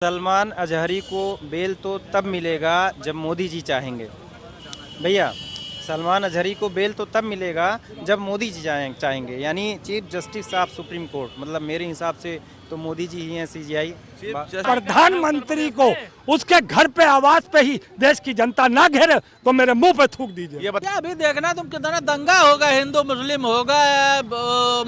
सलमान अजहरी को बेल तो तब मिलेगा जब मोदी जी चाहेंगे। भैया, सलमान अजहरी को बेल तो तब मिलेगा जब मोदी जी चाहेंगे, यानी चीफ जस्टिस साहब सुप्रीम कोर्ट, मतलब मेरे हिसाब से तो मोदी जी ही हैं सीजीआई। प्रधानमंत्री को उसके घर पे आवास पे ही देश की जनता ना घेरे तो मेरे मुंह पे थूक दीजिए। ये अभी देखना तुम कितना दंगा होगा, हिंदू मुस्लिम होगा,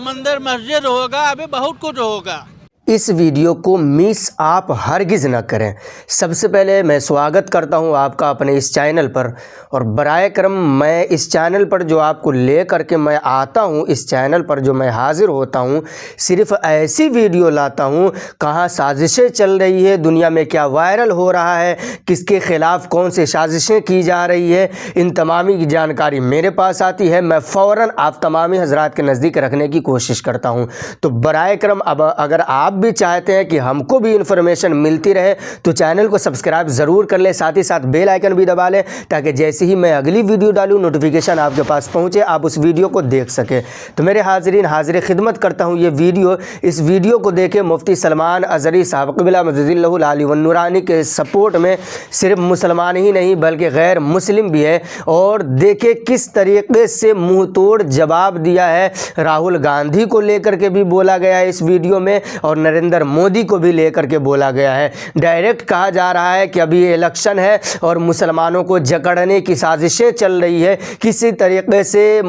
मंदिर मस्जिद होगा, अभी बहुत कुछ होगा। इस वीडियो को मिस आप हरगिज़ न करें। सबसे पहले मैं स्वागत करता हूं आपका अपने इस चैनल पर, और बराए करम मैं इस चैनल पर जो आपको ले करके मैं आता हूं, इस चैनल पर जो मैं हाजिर होता हूं, सिर्फ ऐसी वीडियो लाता हूं कहां साजिशें चल रही है, दुनिया में क्या वायरल हो रहा है, किसके ख़िलाफ़ कौन से साजिशें की जा रही है, इन तमामी की जानकारी मेरे पास आती है। मैं फ़ौरन आप तमामी हजरात के नज़दीक रखने की कोशिश करता हूँ। तो बराए करम अब अगर आप भी चाहते हैं कि हमको भी इन्फॉर्मेशन मिलती रहे तो चैनल को सब्सक्राइब ज़रूर कर लें, साथ ही साथ बेल आइकन भी दबा लें, ताकि जैसे ही मैं अगली वीडियो डालूं नोटिफिकेशन आपके पास पहुंचे, आप उस वीडियो को देख सकें। तो मेरे हाज़रीन, हाज़िर खिदमत करता हूं ये वीडियो। इस वीडियो को देखें मुफ्ती सलमान अजहरी साहब क़िबला मज़ीदुल्लाहुल आली व नूरानी के सपोर्ट में सिर्फ मुसलमान ही नहीं बल्कि गैर मुस्लिम भी है, और देखें किस तरीके से मुँह तोड़ जवाब दिया है। राहुल गांधी को लेकर के भी बोला गया है इस वीडियो में, और नरेंद्र मोदी को भी लेकर के बोला गया है। डायरेक्ट कहा जा रहा है कि अभी इलेक्शन है और मुसलमानों को जकड़ने की साजिशें चल रही है, किसी तरीके से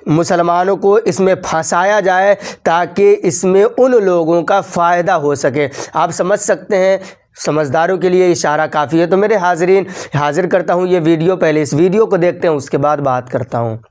मुसलमानों को इसमें फंसाया जाए ताकि इसमें उन लोगों का फ़ायदा हो सके। आप समझ सकते हैं, समझदारों के लिए इशारा काफ़ी है। तो मेरे हाज़रीन, हाजिर करता हूँ ये वीडियो। पहले इस वीडियो को देखते हैं, उसके बाद बात करता हूँ।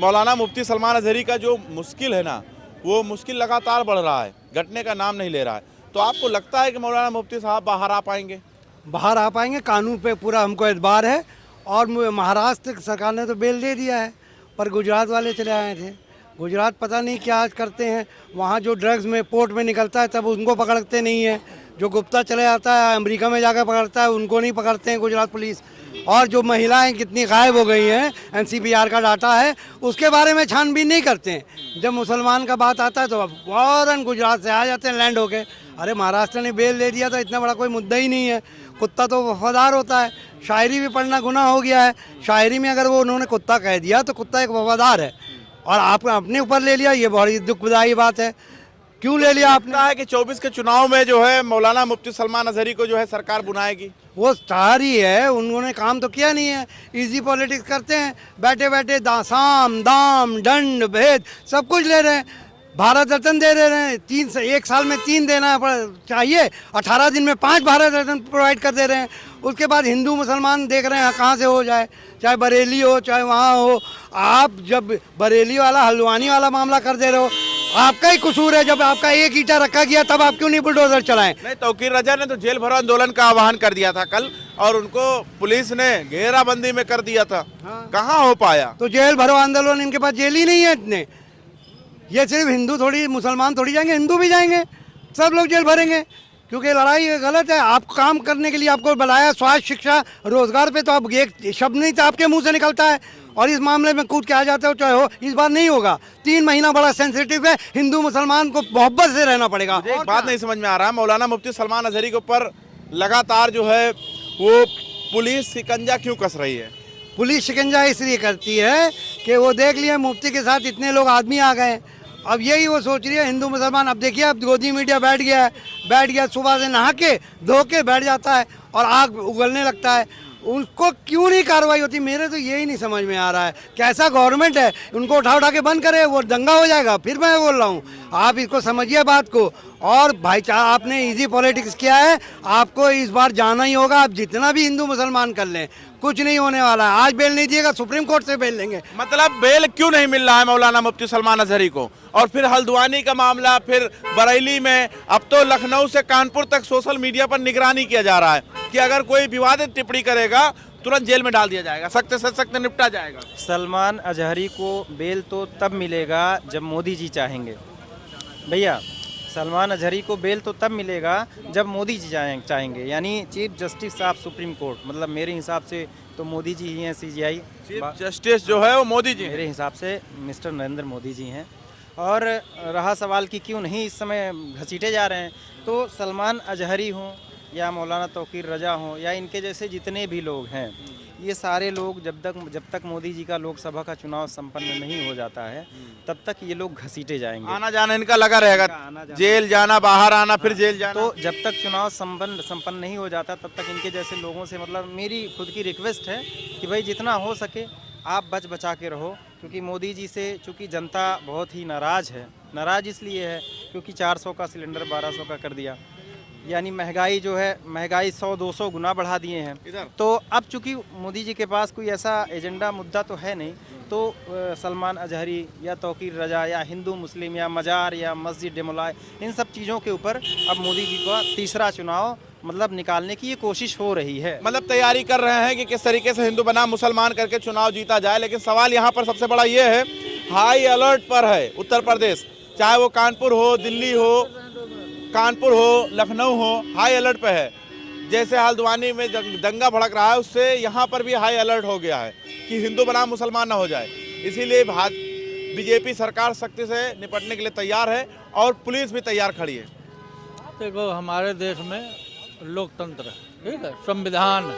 मौलाना मुफ्ती सलमान अजहरी का जो मुश्किल है ना, वो मुश्किल लगातार बढ़ रहा है, घटने का नाम नहीं ले रहा है। तो आपको लगता है कि मौलाना मुफ्ती साहब बाहर आ पाएंगे? बाहर आ पाएंगे, कानून पे पूरा हमको एतबार है। और महाराष्ट्र सरकार ने तो बेल दे दिया है, पर गुजरात वाले चले आए थे। गुजरात पता नहीं क्या आज करते हैं, वहाँ जो ड्रग्स में पोर्ट में निकलता है तब उनको पकड़ते नहीं है, जो गुप्ता चले जाता है अमेरिका में जाकर पकड़ता है उनको नहीं पकड़ते हैं गुजरात पुलिस। और जो महिलाएं कितनी गायब हो गई हैं, NCBR का डाटा है, उसके बारे में छानबीन नहीं करते हैं। जब मुसलमान का बात आता है तो फ़ौरन गुजरात से आ जाते हैं लैंड होके। अरे महाराष्ट्र ने बेल दे दिया तो इतना बड़ा कोई मुद्दा ही नहीं है। कुत्ता तो वफादार होता है। शायरी भी पढ़ना गुनाह हो गया है। शायरी में अगर वो उन्होंने कुत्ता कह दिया तो कुत्ता एक वफादार है, और आपने अपने ऊपर ले लिया, ये बड़ी दुखदायी बात है। क्यों ले लिया आपने? है कि 24 के चुनाव में जो है मौलाना मुफ्ती सलमान अजहरी को जो है सरकार बुलाएगी। वो चाह रही है, उन्होंने काम तो किया नहीं है। इजी पॉलिटिक्स करते हैं, बैठे बैठे साम दाम दंड भेद सब कुछ ले रहे हैं। भारत रत्न दे रहे हैं, एक साल में 3 देना चाहिए, 18 दिन में 5 भारत रत्न प्रोवाइड कर दे रहे हैं। उसके बाद हिंदू मुसलमान देख रहे हैं कहाँ से हो जाए, चाहे बरेली हो चाहे वहाँ हो। आप जब बरेली वाला हल्द्वानी वाला मामला कर दे रहे हो, आपका ही कसूर है। जब आपका एक ईंटा रखा गया तब आप क्यों नहीं बुलडोजर चलाएं? नहीं, तौकीर रजा ने तो जेल भरो आंदोलन का आह्वान कर दिया था कल, और उनको पुलिस ने घेराबंदी में कर दिया था। हाँ। कहाँ हो पाया? तो जेल भरो आंदोलन, इनके पास जेल ही नहीं है इतने। ये सिर्फ हिंदू थोड़ी, मुसलमान थोड़ी जाएंगे, हिंदू भी जाएंगे, सब लोग जेल भरेंगे, क्योंकि लड़ाई गलत है। आप काम करने के लिए आपको बुलाया, स्वास्थ्य शिक्षा रोजगार पे, तो आप एक शब्द नहीं था आपके मुंह से निकलता है, और इस मामले में कूद के आ जाते हो। चाहे हो, इस बार नहीं होगा। 3 महीना बड़ा सेंसिटिव है, हिंदू मुसलमान को मोहब्बत से रहना पड़ेगा। एक बात नहीं समझ में आ रहा है, मौलाना मुफ्ती सलमान अजहरी के ऊपर लगातार जो है वो पुलिस शिकंजा क्यों कस रही है? पुलिस शिकंजा इसलिए करती है कि वो देख लिया मुफ्ती के साथ इतने लोग आदमी आ गए, अब यही वो सोच रही है हिंदू मुसलमान। अब देखिए, अब गोदी मीडिया बैठ गया, सुबह से नहा के धो के बैठ जाता है और आग उगलने लगता है। उनको क्यों नहीं कार्रवाई होती? मेरे तो यही नहीं समझ में आ रहा है, कैसा गवर्नमेंट है? उनको उठा के बंद करे, वो दंगा हो जाएगा। फिर मैं बोल रहा हूँ, आप इसको समझिए बात को। और भाईचारा, आपने इजी पॉलिटिक्स किया है, आपको इस बार जाना ही होगा। आप जितना भी हिंदू मुसलमान कर लें, कुछ नहीं होने वाला है। आज बेल नहीं दिएगा, सुप्रीम कोर्ट से बेल लेंगे। मतलब बेल क्यों नहीं मिल रहा है मौलाना मुफ्ती सलमान अजहरी को? और फिर हल्द्वानी का मामला, फिर बरेली में, अब तो लखनऊ से कानपुर तक सोशल मीडिया पर निगरानी किया जा रहा है कि अगर कोई विवादित टिप्पणी करेगा तुरंत जेल में डाल दिया जाएगा, सख्त से सख्त निपटा जाएगा। सलमान अजहरी को बेल तो तब मिलेगा जब मोदी जी चाहेंगे। भैया, सलमान अजहरी को बेल तो तब मिलेगा जब मोदी जी चाहेंगे, यानी चीफ जस्टिस साहब सुप्रीम कोर्ट, मतलब मेरे हिसाब से तो मोदी जी ही हैं सीजीआई। चीफ जस्टिस जो है वो मोदी जी, मेरे हिसाब से मिस्टर नरेंद्र मोदी जी हैं। और रहा सवाल कि क्यों नहीं इस समय घसीटे जा रहे हैं, तो सलमान अजहरी हों या मौलाना तौकीर रजा हों या इनके जैसे जितने भी लोग हैं, ये सारे लोग जब तक मोदी जी का लोकसभा का चुनाव संपन्न नहीं हो जाता है तब तक ये लोग घसीटे जाएंगे। आना जाना इनका लगा रहेगा, आना जाना। जेल जाना, बाहर आना, फिर जेल जाना। तो जब तक चुनाव संपन्न नहीं हो जाता तब तक इनके जैसे लोगों से मतलब मेरी खुद की रिक्वेस्ट है कि भाई जितना हो सके आप बचा के रहो, क्योंकि मोदी जी से चूँकि जनता बहुत ही नाराज़ है। नाराज़ इसलिए है क्योंकि 400 का सिलेंडर 1200 का कर दिया, यानी महंगाई जो है महंगाई 100-200 गुना बढ़ा दिए हैं। तो अब चूँकि मोदी जी के पास कोई ऐसा एजेंडा मुद्दा तो है नहीं, तो सलमान अजहरी या तौकीर रजा या हिंदू मुस्लिम या मजार या मस्जिद डेमोलाय, इन सब चीज़ों के ऊपर अब मोदी जी का तीसरा चुनाव मतलब निकालने की ये कोशिश हो रही है। मतलब तैयारी कर रहे हैं कि किस तरीके से हिंदू बनाम मुसलमान करके चुनाव जीता जाए। लेकिन सवाल यहाँ पर सबसे बड़ा ये है, हाई अलर्ट पर है उत्तर प्रदेश, चाहे वो कानपुर हो, दिल्ली हो, कानपुर हो, लखनऊ हो, हाई अलर्ट पे है। जैसे हल्द्वानी में दंगा भड़क रहा है, उससे यहाँ पर भी हाई अलर्ट हो गया है कि हिंदू बनाम मुसलमान ना हो जाए। इसीलिए बीजेपी सरकार सख्ती से निपटने के लिए तैयार है और पुलिस भी तैयार खड़ी है। देखो हमारे देश में लोकतंत्र है, ठीक है, संविधान है,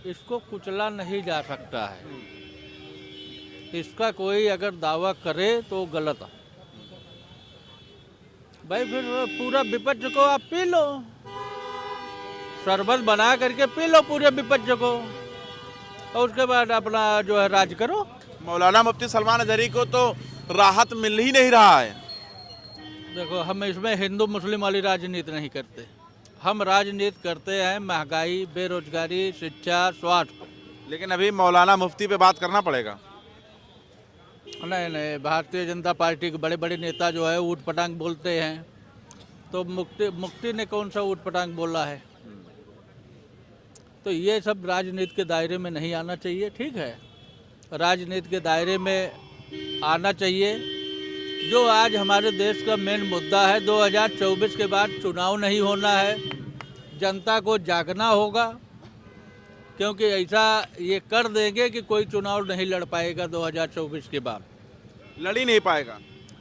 इसको कुचला नहीं जा सकता है। इसका कोई अगर दावा करे तो गलत है भाई। फिर पूरा विपक्ष को आप पी लो, शरबत बना करके पी लो पूरे विपक्ष को, और उसके बाद अपना जो है राज करो। मौलाना मुफ्ती सलमान अजहरी को तो राहत मिल ही नहीं रहा है। देखो हम इसमें हिंदू मुस्लिम वाली राजनीति नहीं करते, हम राजनीति करते हैं महंगाई, बेरोजगारी, शिक्षा, स्वास्थ्य। लेकिन अभी मौलाना मुफ्ती पे बात करना पड़ेगा। नहीं, भारतीय जनता पार्टी के बड़े बड़े नेता जो है ऊट पटांग बोलते हैं, तो मुफ्ती ने कौन सा ऊट पटांग बोला है? तो ये सब राजनीति के दायरे में नहीं आना चाहिए, ठीक है। राजनीति के दायरे में आना चाहिए। जो आज हमारे देश का मेन मुद्दा है, 2024 के बाद चुनाव नहीं होना है, जनता को जागना होगा, क्योंकि ऐसा ये कर देंगे कि कोई चुनाव नहीं लड़ पाएगा 2024 के बाद। लड़ ही नहीं पाएगा,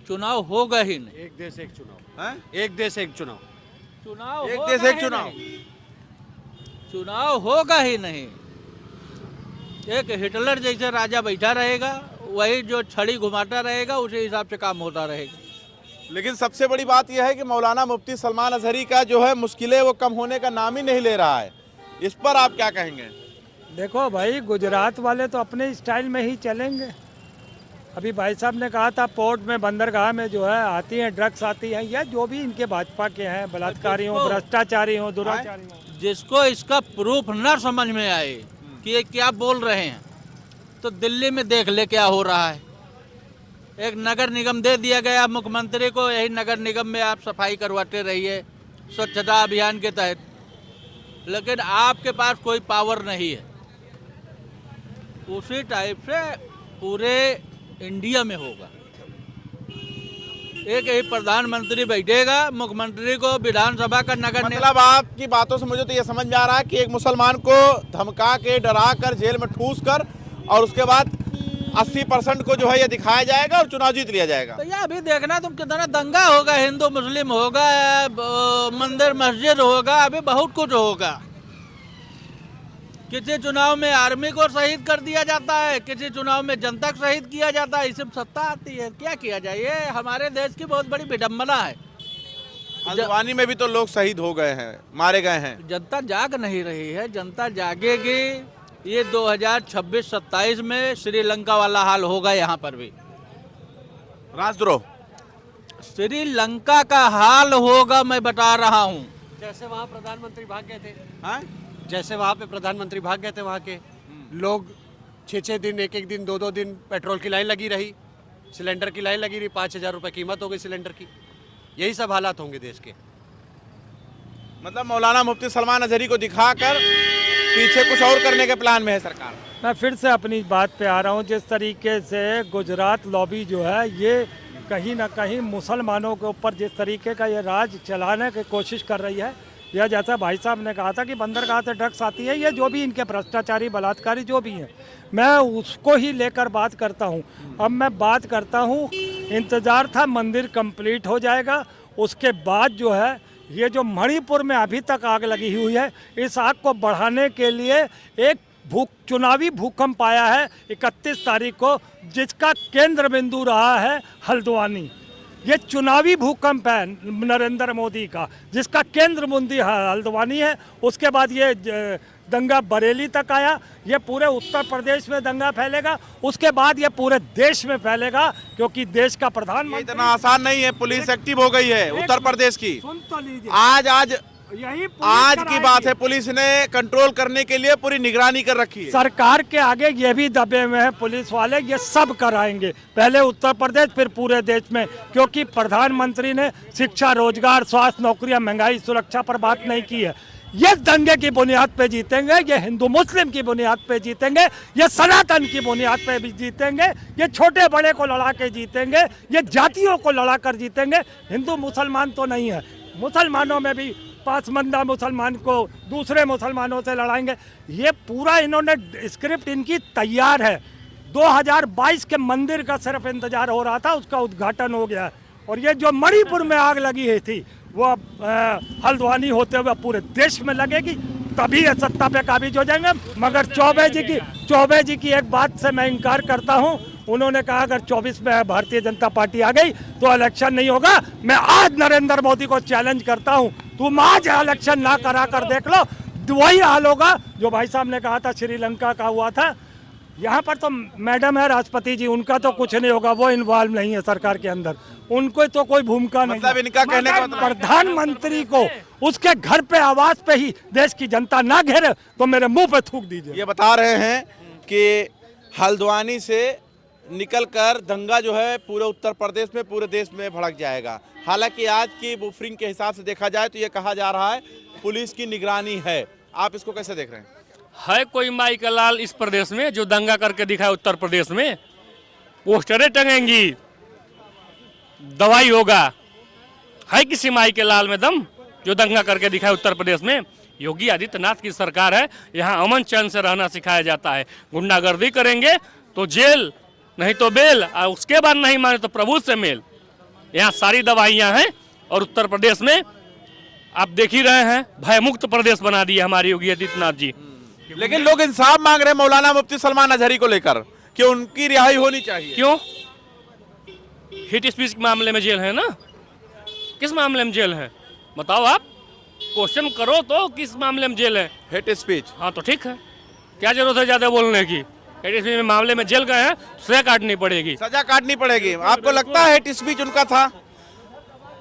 चुनाव होगा ही नहीं। एक देश एक चुनाव हैं? एक देश एक चुनाव चुनाव एक होगा देश एक ही चुनाव। नहीं। चुनाव होगा ही नहीं। एक हिटलर जैसे राजा बैठा रहेगा, वही जो छड़ी घुमाता रहेगा, उसी हिसाब से काम होता रहेगा। लेकिन सबसे बड़ी बात यह है कि मौलाना मुफ्ती सलमान अजहरी का जो है मुश्किलें वो कम होने का नाम ही नहीं ले रहा है। इस पर आप क्या कहेंगे? देखो भाई, गुजरात वाले तो अपने स्टाइल में ही चलेंगे। अभी भाई साहब ने कहा था पोर्ट में, बंदरगाह में जो है आती हैं ड्रग्स आती हैं, या जो भी इनके भाजपा के हैं, बलात्कारी हों, भ्रष्टाचारी हों, दुराचारी हों। जिसको इसका प्रूफ न समझ में आए कि ये क्या बोल रहे हैं, तो दिल्ली में देख ले क्या हो रहा है। एक नगर निगम दे दिया गया मुख्यमंत्री को, यही नगर निगम में आप सफाई करवाते रहिए स्वच्छता अभियान के तहत, लेकिन आपके पास कोई पावर नहीं है। उसी टाइप से पूरे इंडिया में होगा। एक ही प्रधानमंत्री बैठेगा, मुख्यमंत्री को विधानसभा का नगर मतलब आपकी बातों से मुझे तो ये समझ में आ रहा है कि एक मुसलमान को धमका के, डरा कर, जेल में ठूस कर, और उसके बाद 80% को जो है ये दिखाया जाएगा और चुनाव जीत लिया जाएगा। तो ये अभी देखना तुम कितना दंगा होगा, हिंदू मुस्लिम होगा, मंदिर मस्जिद होगा, अभी बहुत कुछ होगा। किसी चुनाव में आर्मी को शहीद कर दिया जाता है, किसी चुनाव में जनता को शहीद किया जाता है, इसमें सत्ता आती है। क्या किया जाए? ये हमारे देश की बहुत बड़ी विडम्बना है। हल्द्वानी में भी तो लोग शहीद हो गए हैं, मारे गए हैं। जनता जाग नहीं रही है, जनता जागेगी। ये 2026-27 में श्रीलंका वाला हाल होगा यहाँ पर भी। राजद्रोह श्रीलंका का हाल होगा, मैं बता रहा हूँ। जैसे वहाँ प्रधानमंत्री भाग गए थे, हैं? जैसे वहाँ पे प्रधानमंत्री भाग गए थे, वहाँ के लोग 6-6 दिन, 1-1 दिन, 2-2 दिन पेट्रोल की लाइन लगी रही, सिलेंडर की लाइन लगी रही, 5,000 रुपये कीमत हो गई सिलेंडर की। यही सब हालात होंगे देश के। मतलब मौलाना मुफ्ती सलमान अजहरी को दिखाकर पीछे कुछ और करने के प्लान में है सरकार। मैं फिर से अपनी बात पे आ रहा हूँ। जिस तरीके से गुजरात लॉबी जो है ये कहीं ना कहीं मुसलमानों के ऊपर जिस तरीके का ये राज चलाने की कोशिश कर रही है, या जैसा भाई साहब ने कहा था कि बंदरगाह से ड्रग्स आती है, ये जो भी इनके भ्रष्टाचारी बलात्कारी जो भी हैं, मैं उसको ही लेकर बात करता हूँ। अब मैं बात करता हूँ, इंतज़ार था मंदिर कंप्लीट हो जाएगा, उसके बाद जो है ये जो मणिपुर में अभी तक आग लगी हुई है, इस आग को बढ़ाने के लिए एक चुनावी भूकंप आया है 31 तारीख को, जिसका केंद्र बिंदु रहा है हल्द्वानी। ये चुनावी भूकंप है नरेंद्र मोदी का, जिसका केंद्र बिंदु हल्द्वानी है। उसके बाद ये दंगा बरेली तक आया, ये पूरे उत्तर प्रदेश में दंगा फैलेगा, उसके बाद ये पूरे देश में फैलेगा, क्योंकि देश का प्रधानमंत्री। इतना आसान नहीं है, पुलिस एक्टिव हो गई है उत्तर प्रदेश की। सुन तो लीजिए, आज की बात है, पुलिस ने कंट्रोल करने के लिए पूरी निगरानी कर रखी है। सरकार के आगे ये भी दबे हुए हैं पुलिस वाले, ये सब कराएंगे, पहले उत्तर प्रदेश फिर पूरे देश में, क्योंकि प्रधानमंत्री ने शिक्षा, रोजगार, स्वास्थ्य, नौकरियां, महंगाई, सुरक्षा पर बात नहीं की है। ये दंगे की बुनियाद पे जीतेंगे, ये हिंदू मुस्लिम की बुनियाद पे जीतेंगे, ये सनातन की बुनियाद पे भी जीतेंगे, ये छोटे बड़े को लड़ा के जीतेंगे, ये जातियों को लड़ा कर जीतेंगे। हिंदू मुसलमान तो नहीं है, मुसलमानों में भी पासमंदा मुसलमान को दूसरे मुसलमानों से लड़ाएंगे। ये पूरा इन्होंने स्क्रिप्ट इनकी तैयार है। 2022 के मंदिर का सिर्फ इंतजार हो रहा था, उसका उद्घाटन हो गया है। और ये जो मणिपुर में आग लगी है थी, वो हल्द्वानी होते हुए पूरे देश में लगेगी, तभी ये सत्ता पे काबिज हो जाएंगे। मगर चौबे जी की एक बात से मैं इनकार करता हूँ। उन्होंने कहा अगर 24 में भारतीय जनता पार्टी आ गई तो इलेक्शन नहीं होगा। मैं आज नरेंद्र मोदी को चैलेंज करता हूँ, तुम आज इलेक्शन ना करा कर देख लो, वही हाल होगा जो भाई साहब ने कहा था श्रीलंका का हुआ था। यहाँ पर तो मैडम है राष्ट्रपति जी, उनका तो कुछ नहीं होगा, वो इन्वॉल्व नहीं है सरकार के अंदर, उनको तो कोई भूमिका नहीं। मतलब इनका कहने का मतलब प्रधानमंत्री को उसके घर पे आवाज पे ही देश की जनता ना घेरे तो मेरे मुंह पे थूक दीजिए। ये बता रहे हैं कि हल्द्वानी से निकलकर दंगा जो है पूरे उत्तर प्रदेश में, पूरे देश में भड़क जाएगा। हालांकि आज की बुफरिंग के हिसाब से देखा जाए तो ये कहा जा रहा है पुलिस की निगरानी है। आप इसको कैसे देख रहे हैं? है कोई माई का लाल इस प्रदेश में जो दंगा करके दिखाए? उत्तर प्रदेश में पोस्टरें टंगेंगी, दवाई होगा। है किसी माई के लाल में दम जो दंगा करके दिखाए उत्तर प्रदेश में? योगी आदित्यनाथ की सरकार है, यहाँ अमन चैन से रहना सिखाया जाता है। गुंडागर्दी करेंगे तो जेल, नहीं तो बेल, और उसके बाद नहीं माने तो प्रभु से मेल। यहाँ सारी दवाइयाँ हैं। और उत्तर प्रदेश में आप देख ही रहे हैं, भयमुक्त प्रदेश बना दिया हमारे योगी आदित्यनाथ जी। लेकिन लोग इंसाफ मांग रहे हैं मौलाना मुफ्ती सलमान अजहरी को लेकर कि उनकी रिहाई होनी चाहिए। क्यों? हिट स्पीच के मामले में जेल है ना? किस मामले में जेल है बताओ? आप क्वेश्चन करो तो किस मामले में जेल है? Hate speech. हाँ तो ठीक है, क्या जरूरत है ज्यादा बोलने की? हेट स्पीच में मामले में जेल गए हैं, सजा काटनी पड़ेगी। सजा काटनी पड़ेगी। आपको लगता है हेट स्पीच उनका था?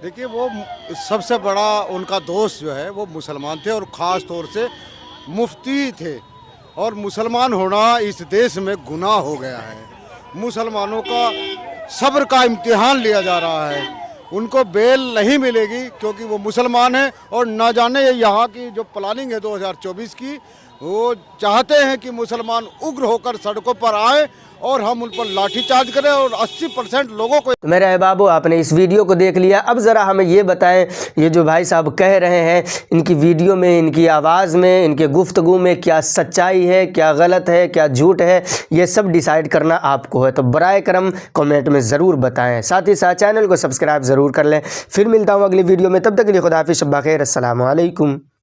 देखिए, वो सबसे बड़ा उनका दोस्त जो है वो मुसलमान थे, और ख़ास तौर से मुफ्ती थे। और मुसलमान होना इस देश में गुनाह हो गया है। मुसलमानों का सब्र का इम्तिहान लिया जा रहा है। उनको बेल नहीं मिलेगी क्योंकि वो मुसलमान हैं। और ना जाने यहाँ की जो प्लानिंग है 2024 की, वो चाहते हैं कि मुसलमान उग्र होकर सड़कों पर आए और हम उन पर लाठीचार्ज करें और 80% लोगों को। तो मेरे अहबाबो, आपने इस वीडियो को देख लिया। अब ज़रा हमें ये बताएं, ये जो भाई साहब कह रहे हैं, इनकी वीडियो में, इनकी आवाज़ में, इनके गुफ्तगू में क्या सच्चाई है, क्या गलत है, क्या झूठ है, ये सब डिसाइड करना आपको है। तो बराए करम कमेंट में ज़रूर बताएं। साथ ही साथ चैनल को सब्सक्राइब ज़रूर कर लें। फिर मिलता हूँ अगली वीडियो में, तब तक के लिए खुदा हाफिज़, शब्बा खैर, अस्सलामु अलैकुम।